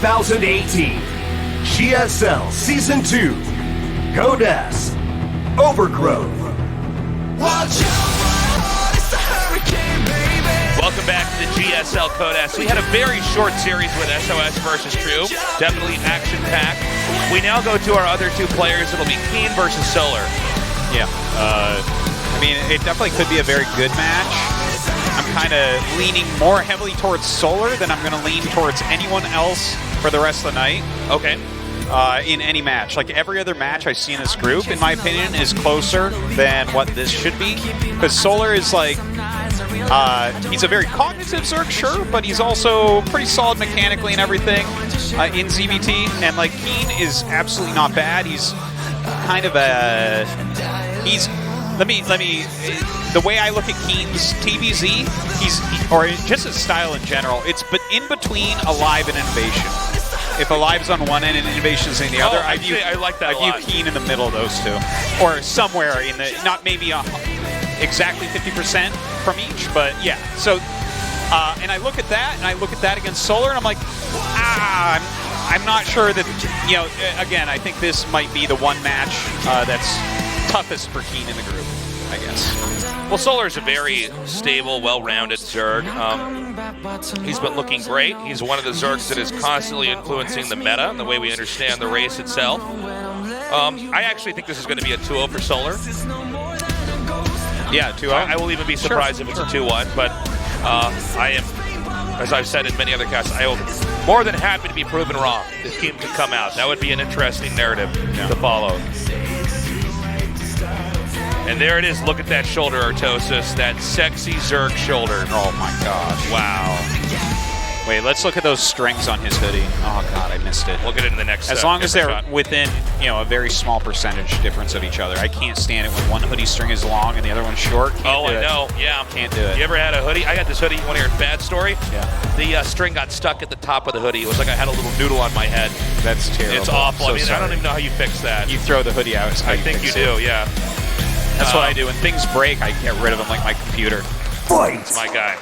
2018 GSL Season 2 Goddess Overgrowth. Welcome back to the GSL Codes. We had a very short series with SOS versus True. Definitely action-packed. We now go to our other two players. It'll be KeeN versus Solar. Yeah. I mean, it definitely could be a very good match. I'm kind of leaning more heavily towards Solar than I'm going to lean towards anyone else for the rest of the night. Okay. In any match. Like every other match I see in this group, in my opinion, is closer than what this should be. Because Solar is like, he's a very cognitive Zerg, sure, but he's also pretty solid mechanically and everything in ZVT. And like KeeN is absolutely not bad. He's kind of a, the way I look at KeeN's TVZ, or just his style in general, it's in between Alive and Innovation. If Alive's on one end and Innovation's in the other, I view KeeN in the middle of those two. Or somewhere in the, not maybe exactly 50% from each, but yeah. So, and I look at that, and I look at that against Solar, and I'm like, I'm not sure that, you know, again, I think this might be the one match that's toughest for KeeN in the group, I guess. Well, Solar is a very stable, well-rounded Zerg. He's been looking great. He's one of the Zergs that is constantly influencing the meta and the way we understand the race itself. I actually think this is going to be a 2-0 for Solar. Yeah, 2-0. I will even be surprised if it's a 2-1, but I am, as I've said in many other casts, I am more than happy to be proven wrong that KeeN could come out. That would be an interesting narrative to follow. And there it is. Look at that shoulder, Artosis. That sexy Zerg shoulder. Oh my gosh. Wow. Wait, let's look at those strings on his hoodie. Oh god, I missed it. We'll get into the next As long as they're shot. within, you know, a very small percentage difference of each other. I can't stand it when one hoodie string is long and the other one's short. Oh, I know. Yeah. Can't do it. You ever had a hoodie? I got this hoodie. You want to hear a bad story? Yeah. The string got stuck at the top of the hoodie. It was like I had a little noodle on my head. That's terrible. It's awful. So I mean, I don't even know how you fix that. You throw the hoodie out. I think you do, yeah. That's what I do. When things break, I get rid of them like my computer. Fight! That's my guy.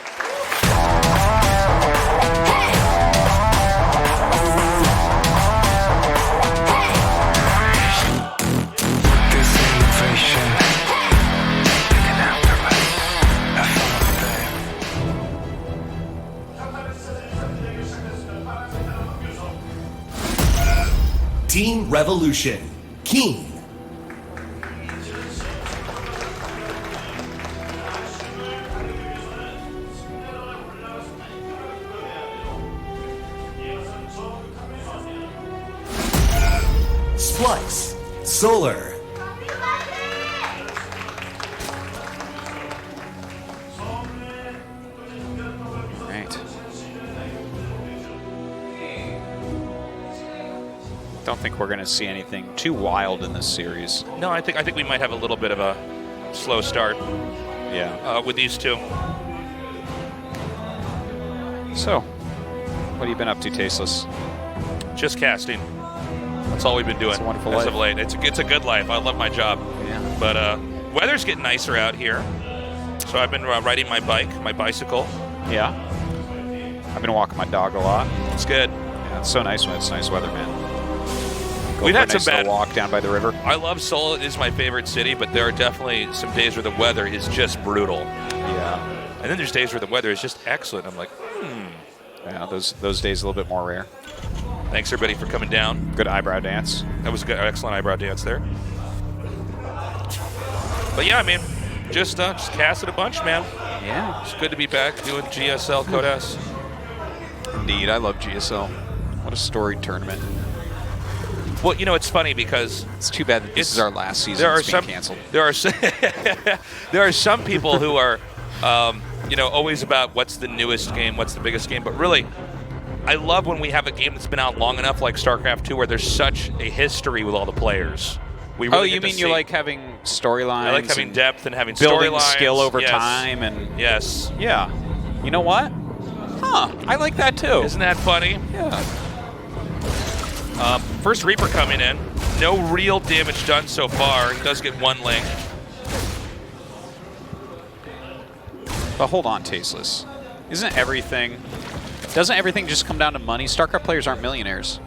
Team Revolution, KeeN. Splice, Solar. Don't think we're going to see anything too wild in this series. No, I think we might have a little bit of a slow start. Yeah. With these two. So, what have you been up to, Tasteless? Just casting. That's all we've been doing. It's a wonderful as life. of late. It's a good life. I love my job. Yeah. But weather's getting nicer out here, so I've been riding my bicycle. Yeah. I've been walking my dog a lot. It's good. Yeah, it's so nice when it's nice weather, man. We've had some bad walk down by the river. I love Seoul. It is my favorite city, but there are definitely some days where the weather is just brutal. Yeah. And then there's days where the weather is just excellent. I'm like, Yeah, those days a little bit more rare. Thanks everybody for coming down. Good eyebrow dance. That was a good, excellent eyebrow dance there. But yeah, I mean, just casted a bunch, man. Yeah. It's good to be back doing GSL Codes. Indeed, I love GSL. What a storied tournament. Well, you know, it's funny because it's too bad that this is our last season. There are it's being canceled. There are some people who are, you know, always about what's the newest game, what's the biggest game. But really, I love when we have a game that's been out long enough, like StarCraft 2, where there's such a history with all the players. We really you mean you like having storylines? I like having depth and having building storylines. skill over Yes. time, and yes, yeah. You know what? Huh? I like that too. Isn't that funny? Yeah. First Reaper coming in. No real damage done so far. He does get one link. But hold on, Tasteless. Isn't everything Doesn't everything just come down to money? StarCraft players aren't millionaires.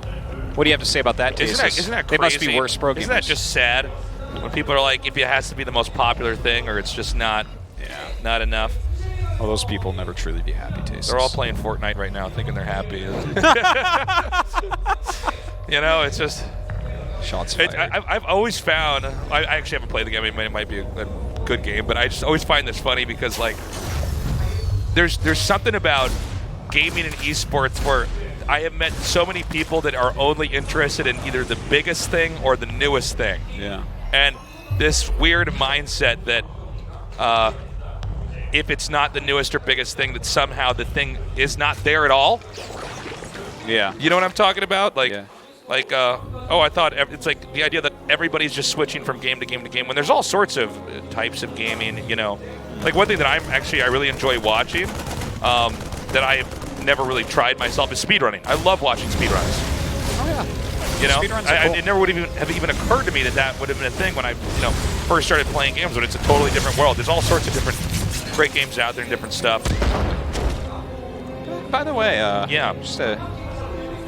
What do you have to say about that, Tasteless? Isn't that crazy? They must be worse pro gamers. Isn't that just sad? When people are like, if it has to be the most popular thing, or it's just not enough. Well, those people never truly be happy, Tasteless. They're all playing Fortnite right now, thinking they're happy. You know, it's just... Shots fired. I've always found... I actually haven't played the game. It might be a good game, but I just always find this funny because, like, there's something about gaming and esports where I have met so many people that are only interested in either the biggest thing or the newest thing. Yeah. And this weird mindset that if it's not the newest or biggest thing, that somehow the thing is not there at all. Yeah. You know what I'm talking about? Like, yeah. Like, I thought it's like the idea that everybody's just switching from game to game to game when there's all sorts of types of gaming, you know. Like one thing that I really enjoy watching that I've never really tried myself is speedrunning. I love watching speedruns. Oh, yeah. You know, Speedruns are cool. It never would have even occurred to me that would have been a thing when I, first started playing games. When it's a totally different world. There's all sorts of different great games out there and different stuff. By the way, yeah, just to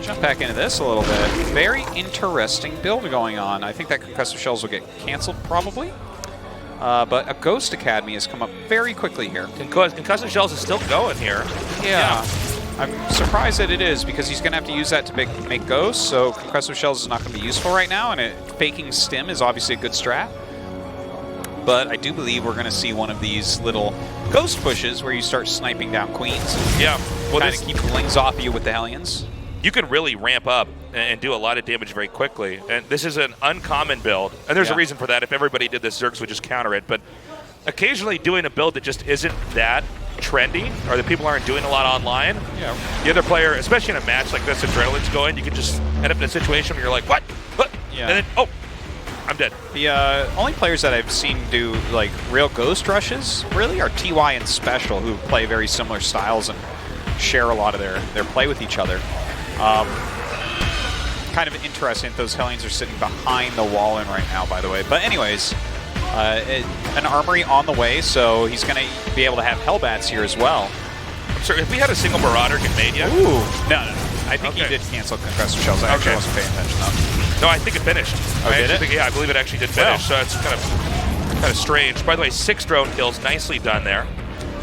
jump back into this a little bit. Very interesting build going on. I think that Concussive Shells will get canceled probably. But a Ghost Academy has come up very quickly here. Concussive Shells is still going here. Yeah. I'm surprised that it is because he's going to have to use that to make Ghosts, so Concussive Shells is not going to be useful right now, and faking Stim is obviously a good strat. But I do believe we're going to see one of these little Ghost pushes where you start sniping down Queens. Yeah. Well, kind of keep the Lings off you with the Hellions. You can really ramp up and do a lot of damage very quickly. And this is an uncommon build. And there's a reason for that. If everybody did this, Zergs would just counter it. But occasionally doing a build that just isn't that trendy or that people aren't doing a lot online, the other player, especially in a match like this, adrenaline's going, you can just end up in a situation where you're like, what? Yeah. And then, I'm dead. The only players that I've seen do like real Ghost rushes really are TY and Special, who play very similar styles and share a lot of their play with each other. Kind of interesting that those Hellions are sitting behind the wall in right now, by the way. But anyways, an armory on the way, so he's going to be able to have Hellbats here as well. I'm sorry, if we had a single Marauder get made yet? Ooh. No. I think he did cancel Concussive Shells. I actually wasn't paying attention, though. No, I think it finished. Oh, did it? I believe it actually did finish, so it's kind of strange. By the way, 6 drone kills. Nicely done there.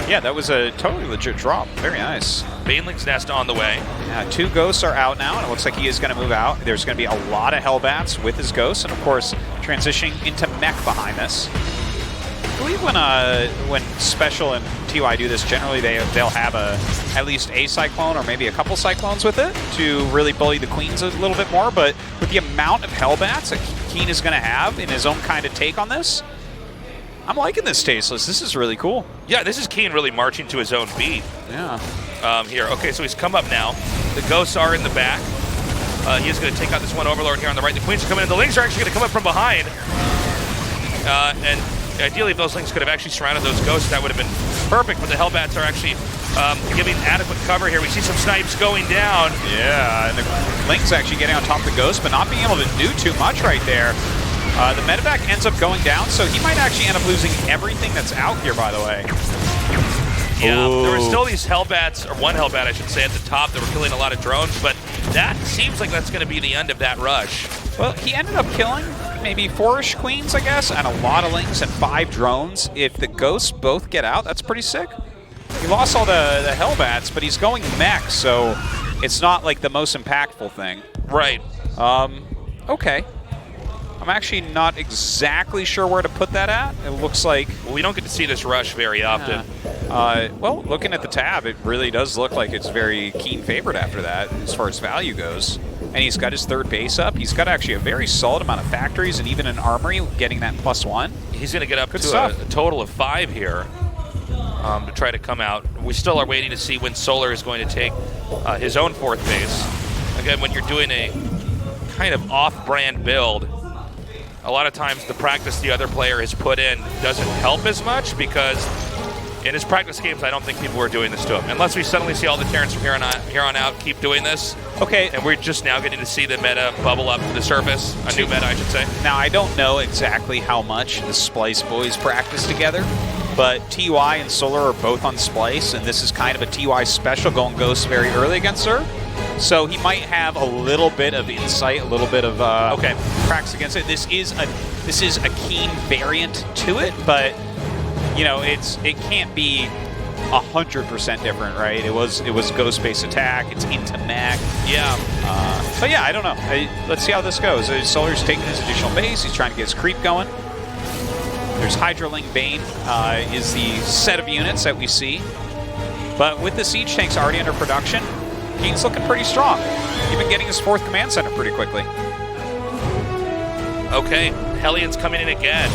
Yeah, that was a totally legit drop. Very nice. Baneling's Nest on the way. Yeah, 2 Ghosts are out now, and it looks like he is going to move out. There's going to be a lot of Hellbats with his Ghosts, and of course, transitioning into Mech behind this. I believe when Special and TY do this, generally they'll have at least a Cyclone or maybe a couple Cyclones with it to really bully the Queens a little bit more, but with the amount of Hellbats that KeeN is going to have in his own kind of take on this, I'm liking this Tasteless. This is really cool. Yeah, this is KeeN really marching to his own beat. Yeah. Here. Okay, so he's come up now. The Ghosts are in the back. He is going to take out this one Overlord here on the right. The Queens are coming in. The Lings are actually going to come up from behind. And ideally, if those Lings could have actually surrounded those Ghosts, that would have been perfect. But the Hellbats are actually giving adequate cover here. We see some snipes going down. Yeah, and the Lings actually getting on top of the Ghost, but not being able to do too much right there. The medevac ends up going down, so he might actually end up losing everything that's out here, by the way. Yeah, there were still these Hellbats, or one Hellbat, I should say, at the top that were killing a lot of drones, but that seems like that's going to be the end of that rush. Well, he ended up killing maybe 4-ish Queens, I guess, and a lot of Lings and 5 drones. If the Ghosts both get out, that's pretty sick. He lost all the Hellbats, but he's going mech, so it's not like the most impactful thing. Right. Okay. I'm actually not exactly sure where to put that at. It looks like... Well, we don't get to see this rush very often. Well, looking at the tab, it really does look like it's very KeeN favored after that, as far as value goes. And he's got his 3rd base up. He's got actually a very solid amount of factories and even an armory getting that +1. He's going to get up to a total of 5 here to try to come out. We still are waiting to see when Solar is going to take his own 4th base. Again, when you're doing a kind of off-brand build, a lot of times the practice the other player has put in doesn't help as much because in his practice games, I don't think people were doing this to him. Unless we suddenly see all the Terrans from here on out keep doing this. Okay. And we're just now getting to see the meta bubble up to the surface. A new meta, I should say. Now, I don't know exactly how much the Splice boys practice together. but TY and Solar are both on Splice, and this is kind of a TY special going Ghost very early against her. So he might have a little bit of insight, a little bit of cracks against it. This is a KeeN variant to it, but you know it can't be 100% different, right? It was Ghost-based attack. It's into mech. Yeah. But yeah, I don't know. Let's see how this goes. Solar's taking his additional base. He's trying to get his creep going. There's Hydraling Bane is the set of units that we see. But with the siege tanks already under production, KeeN's looking pretty strong. Even getting his 4th command center pretty quickly. Okay, Hellions coming in again.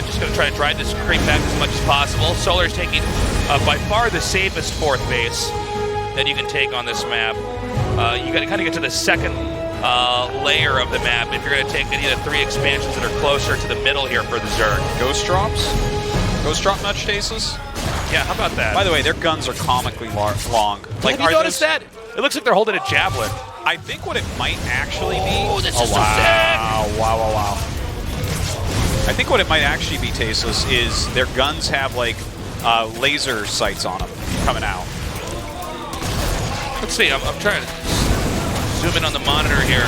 Just going to try to drive this creep back as much as possible. Solar's taking by far the safest 4th base that you can take on this map. You got to kind of get to the second layer of the map if you're going to take any of the 3 expansions that are closer to the middle here for the Zerg. Ghost drops? Ghost drop nudge stasis? Yeah, how about that? By the way, their guns are comically long. Like, have you noticed that? It looks like they're holding a javelin. I think what it might actually be... Oh, this is so sick! Wow. I think what it might actually be, Tasteless, is their guns have, like, laser sights on them coming out. Let's see, I'm trying to zoom in on the monitor here.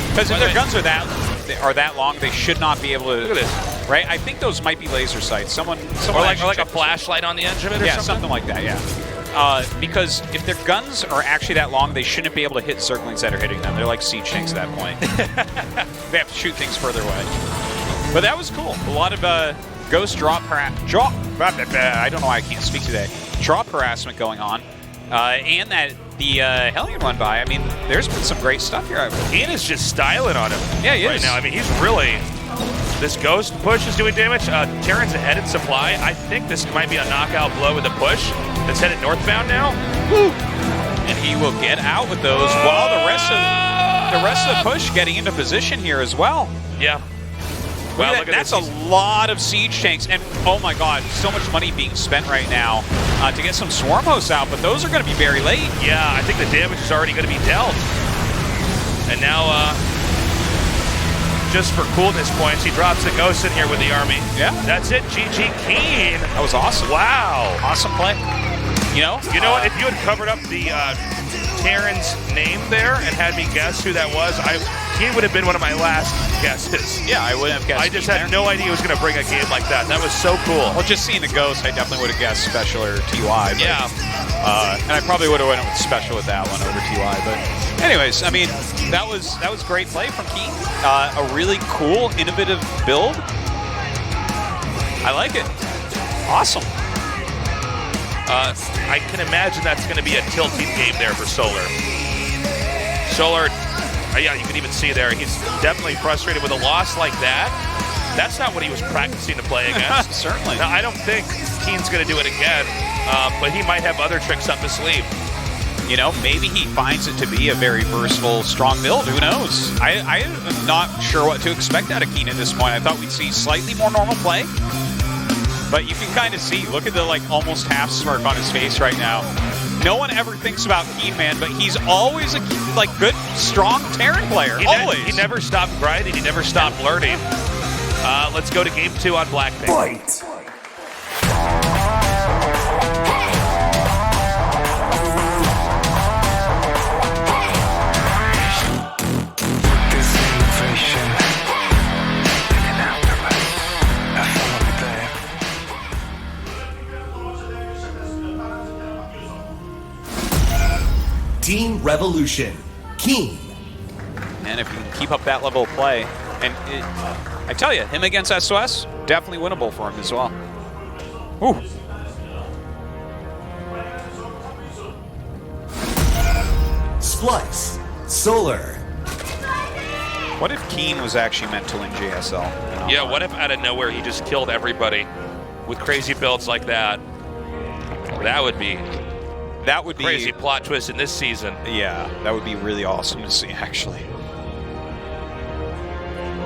Because if their guns are that long, they should not be able to... Look at this. Right? I think those might be laser sights. Someone or like a flashlight on the edge of it or something? Yeah, something like that, yeah. Because if their guns are actually that long, they shouldn't be able to hit Zerglings that are hitting them. They're like siege tanks at that point. They have to shoot things further away. But that was cool. A lot of Ghost drop... I don't know why I can't speak today. Drop harassment going on. And that the Hellion run by. I mean, there's been some great stuff here. KeeN is just styling on him right now. I mean, he's really... This Ghost push is doing damage. Terran's ahead in supply. I think this might be a knockout blow with a push that's headed northbound now. Woo! And he will get out with those while the rest of the push getting into position here as well. Yeah. Well, look at that's a lot of siege tanks, and oh my god, so much money being spent right now to get some swarm hosts out, but those are going to be very late. Yeah, I think the damage is already going to be dealt. And now, just for coolness points, he drops the Ghost in here with the army. Yeah. That's it, GG KeeN. That was awesome. Wow. Awesome play. You know what? If you had covered up the Terran's name there and had me guess who that was, KeeN would have been one of my last guesses. Yeah, I would have guessed. I just had no idea he was going to bring a game like that. That was so cool. Well, just seeing the Ghost, I definitely would have guessed Special or TY. But, yeah. And I probably would have went with Special with that one over TY. But anyways, I mean, that was great play from KeeN. A really cool, innovative build. I like it. Awesome. I can imagine that's going to be a tilting game there for Solar. Yeah, you can even see there, he's definitely frustrated with a loss like that. That's not what he was practicing to play against. Certainly. Now, I don't think KeeN's going to do it again, but he might have other tricks up his sleeve. You know, maybe he finds it to be a very versatile, strong build. Who knows? I am not sure what to expect out of KeeN at this point. I thought we'd see slightly more normal play. But you can kind of see, look at the almost half smirk on his face right now. No one ever thinks about KeeN, man, but he's always a good, strong Terran player. Always. He never stopped grinding. He never stopped learning. Let's go to game 2 on Blackpink. Fight! Team Revolution, KeeN. And if you can keep up that level of play, and I tell you, him against SOS, definitely winnable for him as well. Ooh. Splice, Solar. What if KeeN was actually meant to win GSL? Yeah, what if out of nowhere he just killed everybody with crazy builds like that? That would be crazy plot twist in this season. Yeah, that would be really awesome to see, actually.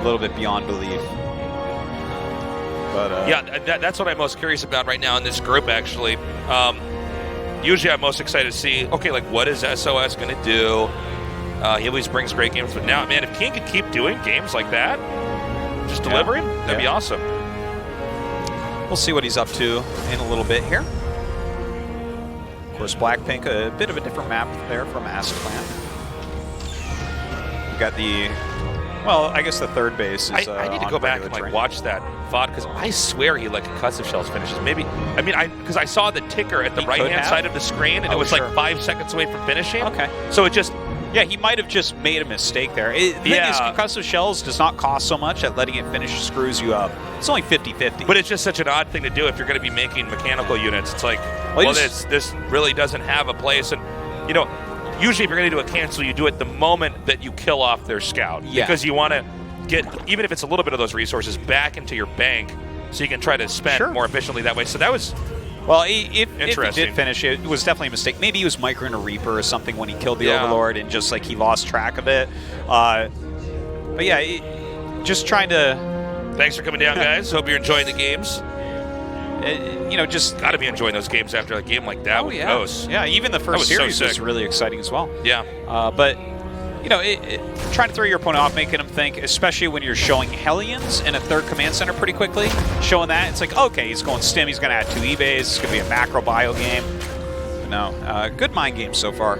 A little bit beyond belief. But yeah, that's what I'm most curious about right now in this group, actually. Usually I'm most excited to see, okay, what is SOS going to do? He always brings great games, but now, man, if KeeN could keep doing games like that, just delivering, that'd be awesome. We'll see what he's up to in a little bit here. Of course, Blackpink, a bit of a different map there from Acid Plant. We got the, well, I guess the third base is I need to go back and like watch that VOD because I swear he like concussive shells finishes. Maybe, I mean, because I saw the ticker at the right-hand side of the screen and it was like 5 seconds away from finishing. Okay. So it just... Yeah, he might have just made a mistake there. The thing is, concussive shells does not cost so much that letting it finish screws you up. It's only 50-50. But it's just such an odd thing to do if you're going to be making mechanical units. It's like, well, this really doesn't have a place. And, you know, usually if you're going to do a cancel, you do it the moment that you kill off their scout. Yeah. Because you want to get, even if it's a little bit of those resources, back into your bank so you can try to spend more efficiently that way. So that was... Well, if he did finish, it was definitely a mistake. Maybe he was microing a Reaper or something when he killed the Overlord and just like he lost track of it. But yeah, just trying to... Thanks for coming down, guys. Hope you're enjoying the games. You know, just... Got to be enjoying those games after a game like that with Ghosts. Yeah, even the first series was really exciting as well. Yeah. But... You know, trying to throw your opponent off, making them think, especially when you're showing Hellions in a third command center pretty quickly, showing that, it's like, okay, he's going stim, he's going to add 2 eBays, it's going to be a macro bio game. But no, good mind game so far.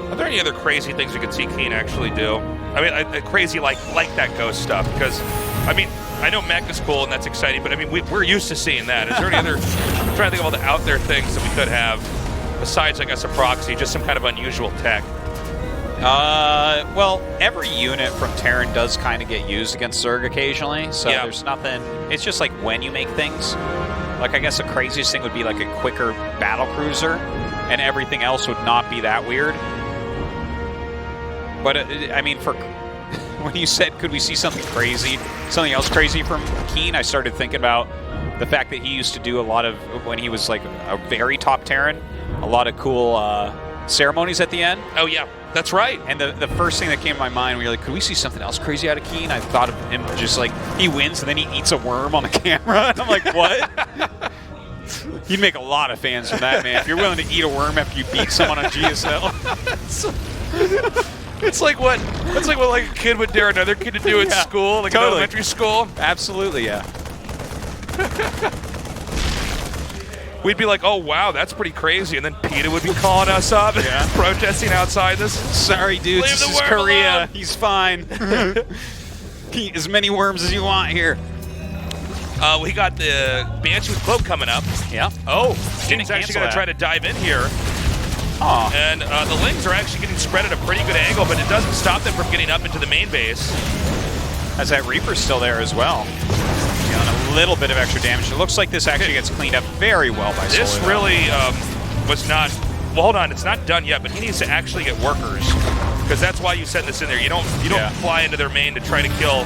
Are there any other crazy things we could see KeeN actually do? I mean, crazy like that Ghost stuff, because, I mean, I know mech is cool and that's exciting, but I mean, we're used to seeing that. Is there any other, I'm trying to think of all the out there things that we could have, besides, I guess, a proxy, just some kind of unusual tech? Well, every unit from Terran does kind of get used against Zerg occasionally, so there's nothing, it's just like when you make things. Like, I guess the craziest thing would be like a quicker battle cruiser, and everything else would not be that weird. But, I mean, for... When you said, could we see something crazy, something else crazy from KeeN, I started thinking about the fact that he used to do a lot of, when he was like a very top Terran, a lot of cool ceremonies at the end. Oh, yeah, that's right. And the first thing that came to my mind, we were like, could we see something else crazy out of KeeN? I thought of him just like, he wins and then he eats a worm on the camera. And I'm like, what? You'd make a lot of fans from that, man. If you're willing to eat a worm after you beat someone on GSL. It's like what like a kid would dare another kid to do at school, like elementary school. Absolutely, yeah. We'd be like, oh wow, that's pretty crazy, and then PETA would be calling us up, protesting outside this. Sorry, dude, this is Korea. Alone. He's fine. Eat as many worms as you want here. We got the Banshee with Cloak coming up. Yeah. Oh, KeeN's actually going to try to dive in here. And the Lings are actually getting spread at a pretty good angle, but it doesn't stop them from getting up into the main base. As that Reaper's still there as well. Dealing a little bit of extra damage. It looks like this actually gets cleaned up very well by Solar. This really was not... Well, hold on. It's not done yet, but he needs to actually get workers, because that's why you set this in there. You don't fly into their main to try to kill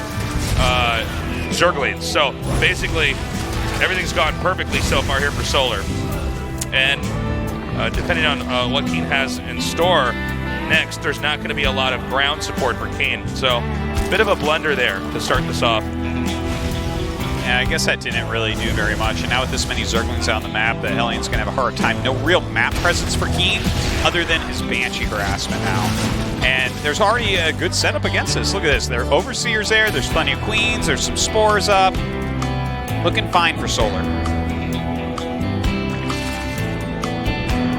Zerglings. So basically, everything's gone perfectly so far here for Solar. And... depending on what KeeN has in store next, there's not going to be a lot of ground support for KeeN. So, bit of a blunder there to start this off. Yeah, I guess that didn't really do very much. And now with this many Zerglings out on the map, the Hellion's going to have a hard time. No real map presence for KeeN, other than his Banshee harassment now. And there's already a good setup against this. Look at this. There are Overseers there. There's plenty of Queens. There's some Spores up. Looking fine for Solar.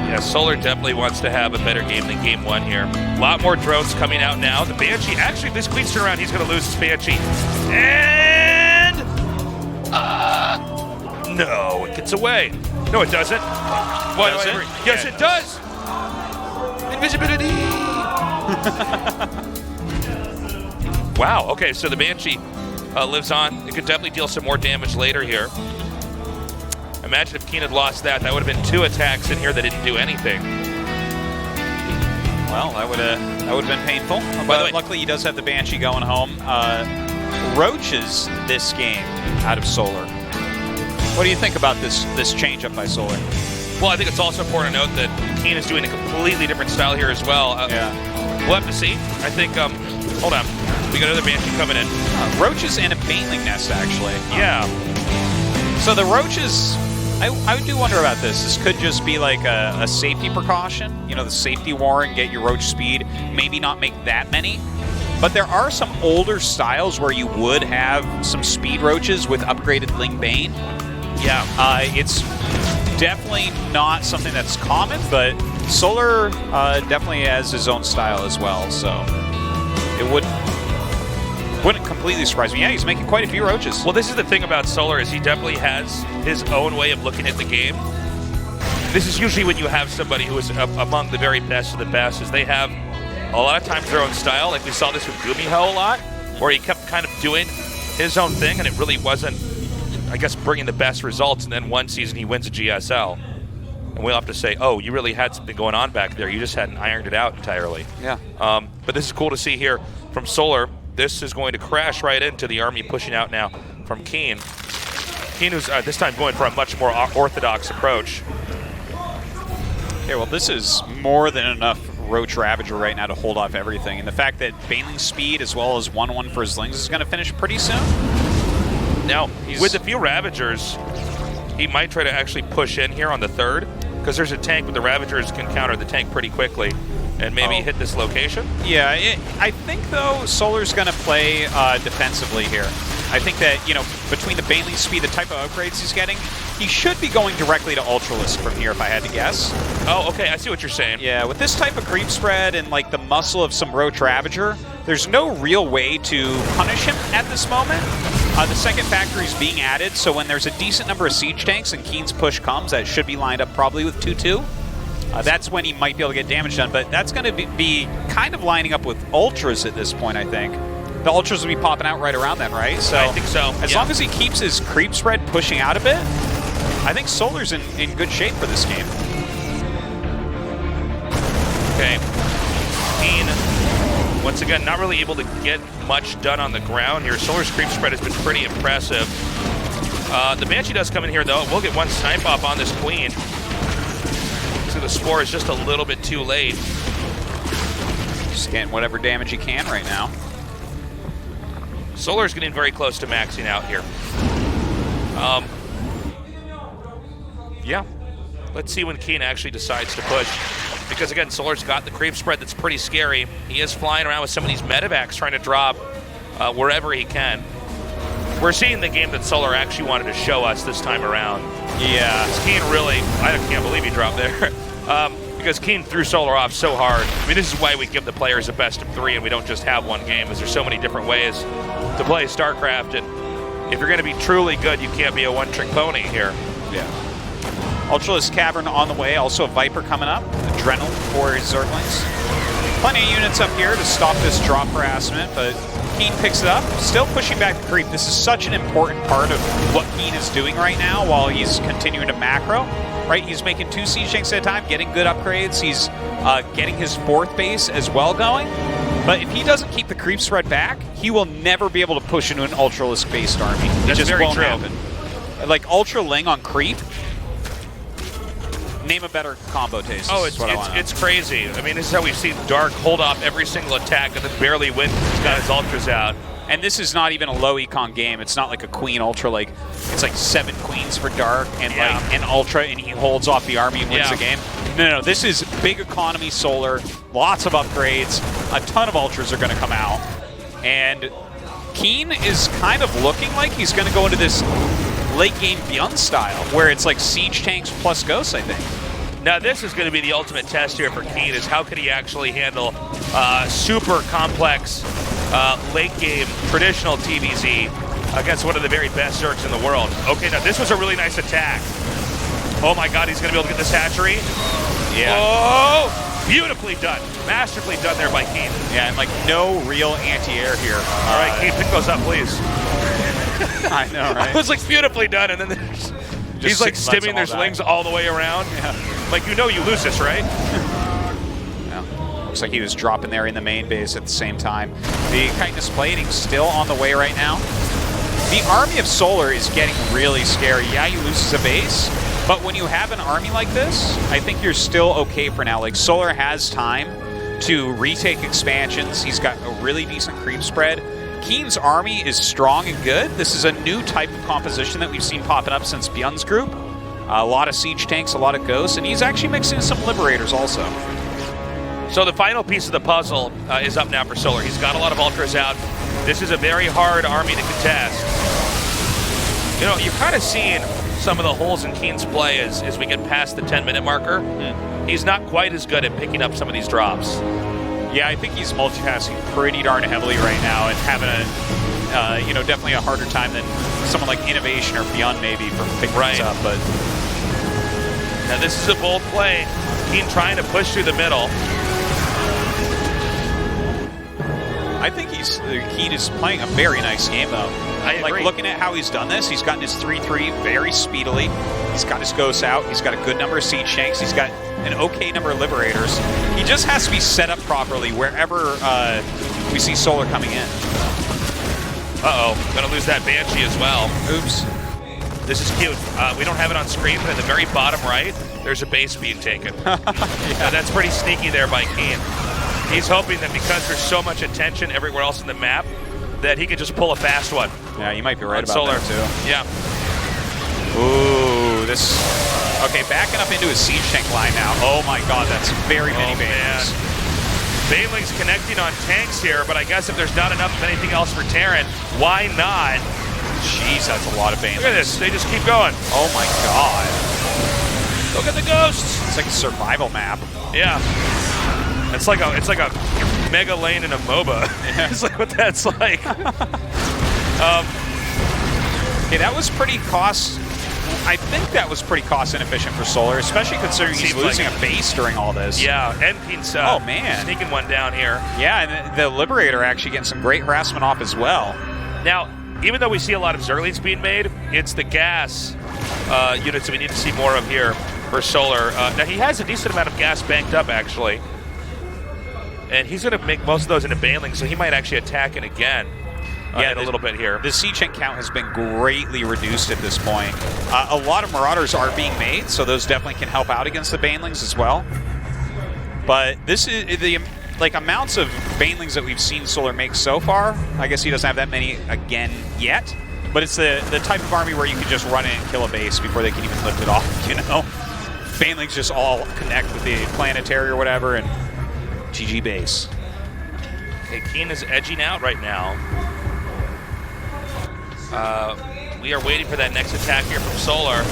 Yeah, Solar definitely wants to have a better game than game 1 here. A lot more drones coming out now. The Banshee, actually, if this Queen's turn around, he's going to lose his Banshee. And... no, it gets away. No, it doesn't. What, does it? Yes, it does. Invisibility. Wow, okay, so the Banshee lives on. It could definitely deal some more damage later here. Imagine if KeeN had lost that. That would have been 2 attacks in here that didn't do anything. Well, that would have been painful. By the way, luckily he does have the Banshee going home. Roaches this game out of Solar. What do you think about this change up by Solar? Well, I think it's also important to note that KeeN is doing a completely different style here as well. We'll have to see. I think, hold on. We got another Banshee coming in. Roaches and a Baneling Nest, actually. Yeah. So the Roaches... I do wonder about this. This could just be like a safety precaution. You know, the safety war and get your Roach speed. Maybe not make that many. But there are some older styles where you would have some speed roaches with upgraded Ling Bane. Yeah. It's definitely not something that's common, but Solar definitely has his own style as well, so it wouldn't completely surprise me. Yeah, he's making quite a few roaches. Well, this is the thing about Solar, is he definitely has his own way of looking at the game. This is usually when you have somebody who is among the very best of the best, is they have a lot of times their own style. Like we saw this with Gumiho a lot, where he kept kind of doing his own thing, and it really wasn't, I guess, bringing the best results. And then one season he wins a GSL. And we'll have to say, oh, you really had something going on back there. You just hadn't ironed it out entirely. Yeah. But this is cool to see here from Solar. This is going to crash right into the army pushing out now from KeeN. KeeN who's this time going for a much more orthodox approach. Okay, well, this is more than enough Roach Ravager right now to hold off everything. And the fact that Baneling's speed as well as 1-1 for his Lings is going to finish pretty soon. Now, with a few Ravagers, he might try to actually push in here on the third, because there's a tank, but the Ravagers can counter the tank pretty quickly and maybe hit this location. Yeah, I think, though, Solar's going to play defensively here. I think that, you know, between the Baneling speed, the type of upgrades he's getting, he should be going directly to Ultralisk from here, if I had to guess. Oh, okay, I see what you're saying. Yeah, with this type of creep spread and, like, the muscle of some Roach Ravager, there's no real way to punish him at this moment. The second factory is being added, so when there's a decent number of siege tanks and KeeN's push comes, that should be lined up probably with 2-2. That's when he might be able to get damage done, but that's going to be kind of lining up with Ultras at this point, I think. The Ultras will be popping out right around then, right? So I think so. As long as he keeps his creep spread pushing out a bit, I think Solar's in good shape for this game. Okay. KeeN, once again, not really able to get much done on the ground here. Solar's creep spread has been pretty impressive. The Banshee does come in here, though. We'll get one snipe off on this Queen. So the Spore is just a little bit too late. Just getting whatever damage he can right now. Solar's getting very close to maxing out here. Yeah. Let's see when KeeN actually decides to push. Because, again, Solar's got the creep spread that's pretty scary. He is flying around with some of these medevacs trying to drop wherever he can. We're seeing the game that Solar actually wanted to show us this time around. Yeah. KeeN really, I can't believe he dropped there. Because KeeN threw Solar off so hard. I mean, this is why we give the players a best of 3 and we don't just have one game, because there's so many different ways to play StarCraft. And if you're going to be truly good, you can't be a one-trick pony here. Yeah. Ultralisk Cavern on the way. Also a Viper coming up. Adrenal for his Zerglings. Plenty of units up here to stop this drop harassment, but KeeN picks it up. Still pushing back the creep. This is such an important part of what KeeN is doing right now while he's continuing to macro. Right, he's making 2 siege tanks at a time, getting good upgrades. He's getting his 4th base as well going. But if he doesn't keep the creep spread back, he will never be able to push into an Ultralisk-based army. It just won't happen. Like Ultra Ling on creep. Name a better combo taste. Oh, it's crazy. I mean, this is how we've seen Dark hold off every single attack and then barely win. He's got his Ultras out. And this is not even a low econ game. It's not like a Queen Ultra. Like it's like 7 Queens for Dark and like an Ultra, and he holds off the army and wins the game. No. This is big economy Solar. Lots of upgrades. A ton of Ultras are going to come out, and KeeN is kind of looking like he's going to go into this late game Beyond style, where it's like siege tanks plus ghosts, I think. Now this is going to be the ultimate test here for KeeN, is how could he actually handle super complex late game traditional TVZ against one of the very best Zergs in the world. Okay, now this was a really nice attack. Oh my god, he's going to be able to get this hatchery. Yeah. Oh, beautifully done. Masterfully done there by KeeN. Yeah, and like no real anti-air here. All right, KeeN, pick those up, please. I know, right? It was like beautifully done, and then he's like stimming their slings all the way around. Yeah. Like, you know you lose this, right? Yeah. Looks like he was dropping there in the main base at the same time. The Chitinous Plating still on the way right now. The army of Solar is getting really scary. Yeah, he loses a base, but when you have an army like this, I think you're still okay for now. Like, Solar has time to retake expansions. He's got a really decent creep spread. KeeN's army is strong and good. This is a new type of composition that we've seen popping up since Bjorn's group. A lot of siege tanks, a lot of ghosts, and he's actually mixing some liberators also. So the final piece of the puzzle is up now for Solar. He's got a lot of ultras out. This is a very hard army to contest. You know, you're kind of seeing some of the holes in KeeN's play as we get past the 10-minute marker. He's not quite as good at picking up some of these drops. Yeah, I think he's multitasking pretty darn heavily right now and having a, you know, definitely a harder time than someone like Innovation or Beyond maybe for picking this up. But now this is a bold play. KeeN trying to push through the middle. I think KeeN is playing a very nice game though. I agree. Like looking at how he's done this, he's gotten his 3-3 very speedily. He's got his ghosts out. He's got a good number of siege shanks. He's got an okay number of liberators. He just has to be set up properly wherever we see Solar coming in. Uh-oh, gonna lose that Banshee as well. Oops. This is cute. We don't have it on screen, but at the very bottom right, there's a base being taken. Now, that's pretty sneaky there by KeeN. He's hoping that because there's so much attention everywhere else in the map, that he could just pull a fast one. Yeah, you might be right about Solar that too. Yeah. Ooh, this. Okay, backing up into his siege tank line now. Oh my God, that's very many Banelings. Banelings connecting on tanks here, but I guess if there's not enough of anything else for Terran, why not? Jeez, that's a lot of Banelings. Look at this, they just keep going. Oh my God. Look at the ghosts. It's like a survival map. Yeah. It's like a mega lane in a MOBA. Yeah. It's like what that's like. Okay, that was pretty I think that was pretty cost inefficient for Solar, especially considering he's losing a base during all this. Yeah, and KeeN's oh man, sneaking one down here. Yeah, and the Liberator actually getting some great harassment off as well. Now, even though we see a lot of Zerglings being made, it's the gas units that we need to see more of here for Solar. Now, he has a decent amount of gas banked up, actually. And he's going to make most of those into Banelings, so he might actually attack it again in a little bit here. The siege tank count has been greatly reduced at this point. A lot of Marauders are being made, so those definitely can help out against the Banelings as well. But this is the amounts of Banelings that we've seen Solar make so far. I guess he doesn't have that many again yet, but it's the type of army where you can just run in and kill a base before they can even lift it off, you know? Banelings just all connect with the planetary or whatever, and GG base. Okay, KeeN is edging out right now. We are waiting for that next attack here from Solar,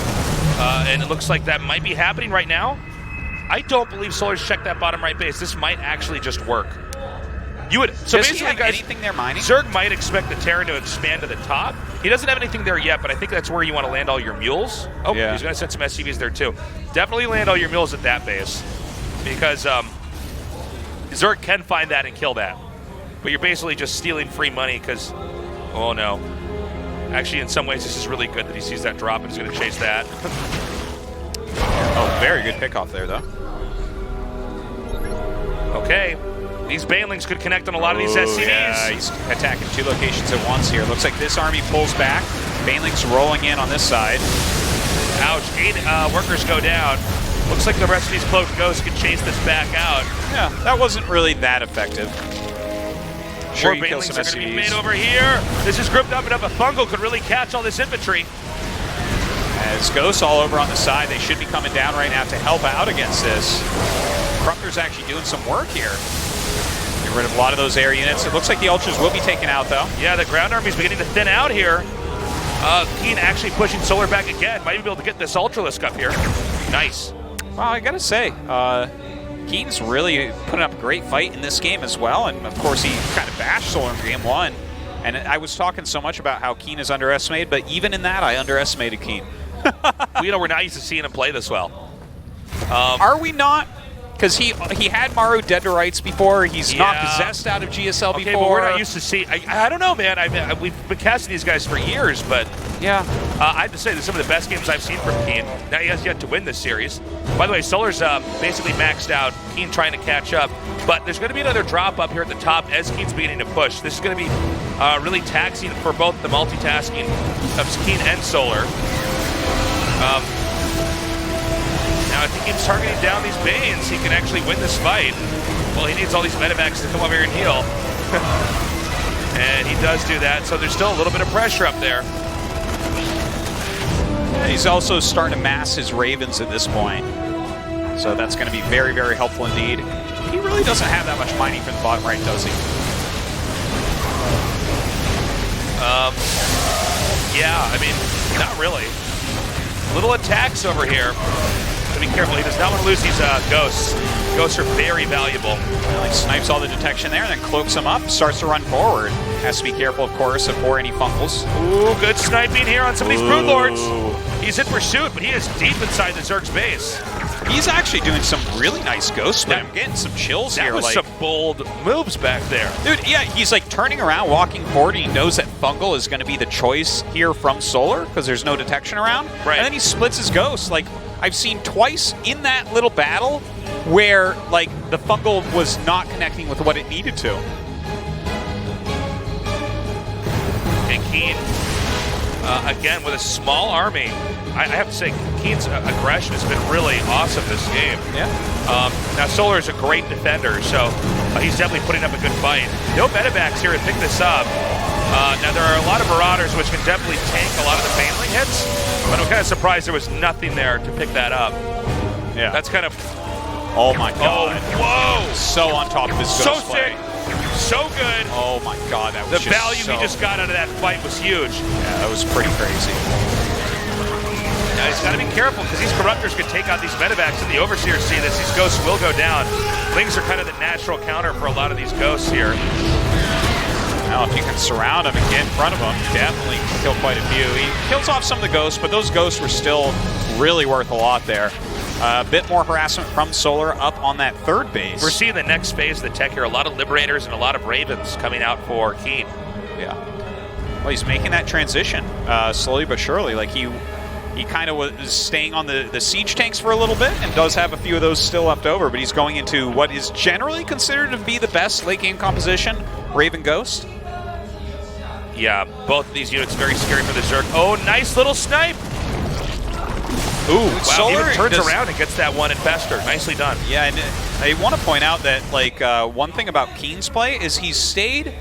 and it looks like that might be happening right now. I don't believe Solar's checked that bottom right base. This might actually just work. You would so Does basically, he have guys, anything there mining? Zerg might expect the Terran to expand to the top. He doesn't have anything there yet, but I think that's where you want to land all your mules. Oh, yeah. He's going to send some SCVs there too. Definitely land all your mules at that base, because Zerg can find that and kill that. But you're basically just stealing free money because, oh no. Actually, in some ways, this is really good that he sees that drop and is going to chase that. Oh, very good pickoff there, though. Okay. These Banelings could connect on a lot of these SCVs. Yeah, he's attacking 2 locations at once here. Looks like this army pulls back. Banelings rolling in on this side. Ouch. 8 workers go down. Looks like the rest of these cloaked ghosts can chase this back out. Yeah, that wasn't really that effective. Sure, More Banelings are going to be made over here. This is grouped up enough. A fungal could really catch all this infantry. As ghosts all over on the side, they should be coming down right now to help out against this. Krupker's actually doing some work here. Get rid of a lot of those air units. It looks like the Ultras will be taken out, though. Yeah, the ground army's beginning to thin out here. KeeN actually pushing Solar back again. Might be able to get this Ultralisk up here. Nice. Well, I gotta say, KeeN's really putting up a great fight in this game as well, and of course he kind of bashed Solar in game 1. And I was talking so much about how KeeN is underestimated, but even in that, I underestimated KeeN. We're not used to seeing him play this well. Are we not? Because he had Maru dead to rights before. He's not possessed out of GSL before. Okay, but we're not used to see. I don't know, man. We've been casting these guys for years, but yeah, I have to say, they're some of the best games I've seen from KeeN. Now he has yet to win this series. By the way, Solar's basically maxed out. KeeN trying to catch up, but there's going to be another drop up here at the top as KeeN's beginning to push. This is going to be really taxing for both the multitasking of KeeN and Solar. Now, if he keeps targeting down these Banes, he can actually win this fight. Well, he needs all these medevacs to come over here and heal. And he does do that, so there's still a little bit of pressure up there. Yeah, he's also starting to mass his Ravens at this point. So that's going to be very, very helpful indeed. he really doesn't have that much mining from the bottom right, does he? Yeah, I mean, not really. Little attacks over here. But be careful, he does not want to lose these ghosts. Ghosts are very valuable. Well, he snipes all the detection there and then cloaks him up, starts to run forward. Has to be careful, of course, for any fungals. Ooh, good sniping here on some of these Broodlords. He's in pursuit, but he is deep inside the Zerg's base. He's actually doing some really nice ghosts, but I'm getting some chills here. That was some bold moves back there. Dude, yeah, he's like turning around, walking forward, and he knows that Fungal is going to be the choice here from Solar because there's no detection around. Right. And then he splits his ghosts. Like, I've seen twice in that little battle where, like, the Fungal was not connecting with what it needed to. And KeeN, again, with a small army, I have to say, KeeN's aggression has been really awesome this game. Yeah. Now, Solar is a great defender, so he's definitely putting up a good fight. No medevacs here to pick this up. Now, there are a lot of Marauders, which can definitely tank a lot of the Baneling hits, but I'm kind of surprised there was nothing there to pick that up. Yeah. That's kind of... Oh, my God. Oh, whoa! So on top of his ghost play. Sick. So good. Oh, my God. That was the value he just got out of that fight was huge. Yeah, that was pretty crazy. Now he's got to be careful because these Corruptors could take out these medevacs, and the Overseers see this. These ghosts will go down. Lings are kind of the natural counter for a lot of these ghosts here. Now, if you can surround him and get in front of him, definitely kill quite a few. He kills off some of the ghosts, but those ghosts were still really worth a lot there. A bit more harassment from Solar up on that third base. We're seeing the next phase of the tech here. A lot of Liberators and a lot of Ravens coming out for KeeN. Yeah. Well, he's making that transition slowly but surely. Like, he kind of was staying on the siege tanks for a little bit and does have a few of those still left over, but he's going into what is generally considered to be the best late game composition, Raven Ghost. Yeah, both of these units very scary for the Zerg. Oh, nice little snipe! Ooh, wow, Solar he turns around and gets that one Infestor. Nicely done. Yeah, and I want to point out that, like, one thing about KeeN's play is he's stayed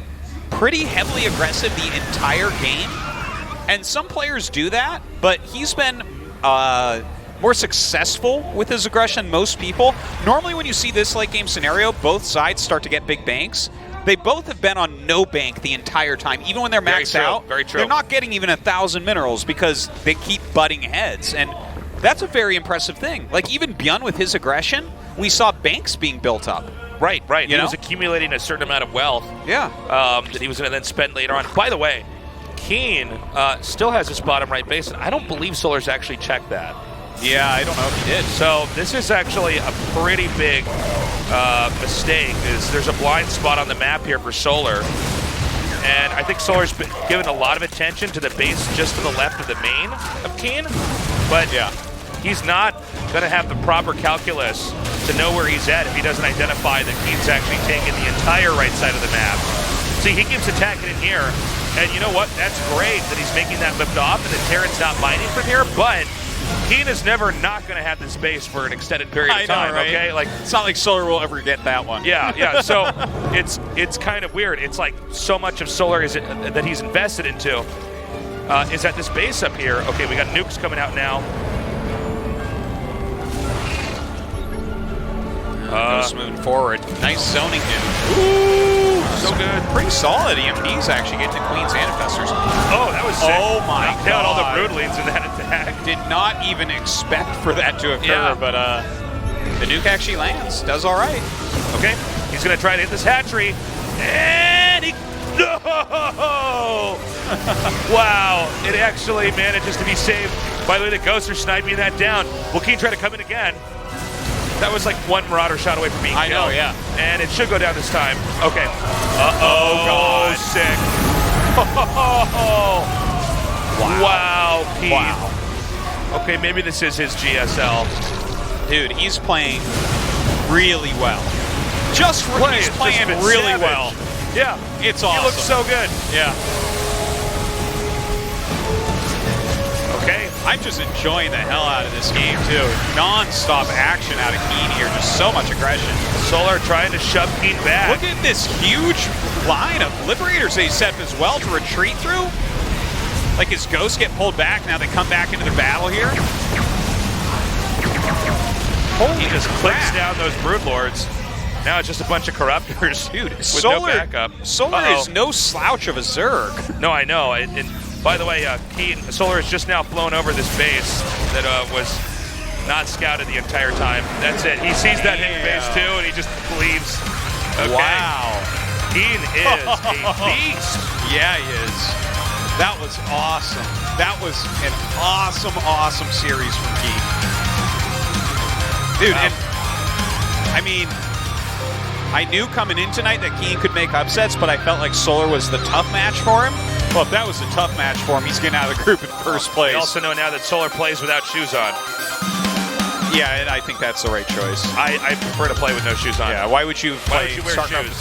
pretty heavily aggressive the entire game. And some players do that, but he's been more successful with his aggression than most people. Normally when you see this late game scenario, both sides start to get big banks. They both have been on no bank the entire time. Even when they're maxed out, very true. They're not getting even 1,000 minerals because they keep butting heads. And that's a very impressive thing. Like, even Byun with his aggression, we saw banks being built up. Right. You he know? was accumulating a certain amount of wealth. Yeah. That he was going to then spend later on. By the way, KeeN still has his bottom right base, and I don't believe Solar's actually checked that. Yeah, I don't know if he did. So this is actually a pretty big mistake. There's a blind spot on the map here for Solar. And I think Solar's been given a lot of attention to the base just to the left of the main of KeeN. But yeah, he's not going to have the proper calculus to know where he's at if he doesn't identify that KeeN's actually taking the entire right side of the map. See, he keeps attacking in here. And you know what? That's great that he's making that lift off and that Terran's not mining from here. But KeeN is never not going to have this base for an extended period of time, right? Okay? Like, it's not like Solar will ever get that one. Yeah. So it's kind of weird. It's like so much of Solar that he's invested into is at this base up here. Okay, we got nukes coming out now. Ghost moving forward. Nice zoning nuke. Ooh, so good. Pretty solid EMPs actually getting to Queens and Infestors. Oh, that was sick. Oh my Knocked God. out all the Broodlings in that attack. Did not even expect for that to occur, Yeah. but the nuke actually lands. Does all right. Okay, he's going to try to hit this hatchery. And he... No! Wow, it actually manages to be saved. By the way, the Ghosts are sniping that down. Will KeeN try to come in again? That was like one Marauder shot away from being killed. I know, yeah. And it should go down this time. Okay. Uh-oh. God. Sick. Wow, KeeN. Wow. Okay, maybe this is his GSL. Dude, he's playing really well. He's playing really savage. well. Yeah. It's awesome. He looks so good. Yeah. Okay. I'm just enjoying the hell out of this game, too. Non-stop action out of KeeN here. Just so much aggression. Solar trying to shove KeeN back. Look at this huge line of Liberators they set up as well to retreat through. Like, his ghosts get pulled back. Now they come back into their battle here. He just clicks down those Broodlords. Now it's just a bunch of corruptors, Dude, with Solar, no backup. Solar is no slouch of a Zerg. No, I know. And by the way, KeeN, Solar has just now flown over this base that was not scouted the entire time. That's it. He sees that hidden base too, and he just believes. Okay. Wow. KeeN is a beast. Yeah, he is. That was awesome. That was an awesome series from KeeN. Dude, and I mean, I knew coming in tonight that KeeN could make upsets, but I felt like Solar was the tough match for him. Well, if that was a tough match for him, he's getting out of the group in first place. We also know now that Solar plays without shoes on. Yeah, and I think that's the right choice. I prefer to play with no shoes on. Yeah, why would you play would you wear StarCraft shoes?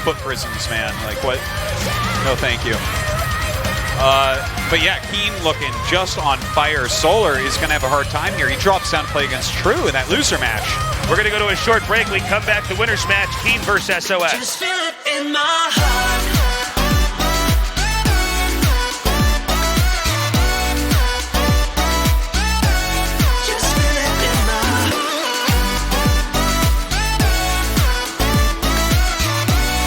foot prisons, man? Like, what? No, thank you. But yeah, KeeN looking just on fire. Solar is going to have a hard time here. He drops down to play against True in that loser match. We're going to go to a short break. We come back to winner's match, KeeN versus SOS. Just feel it in my heart.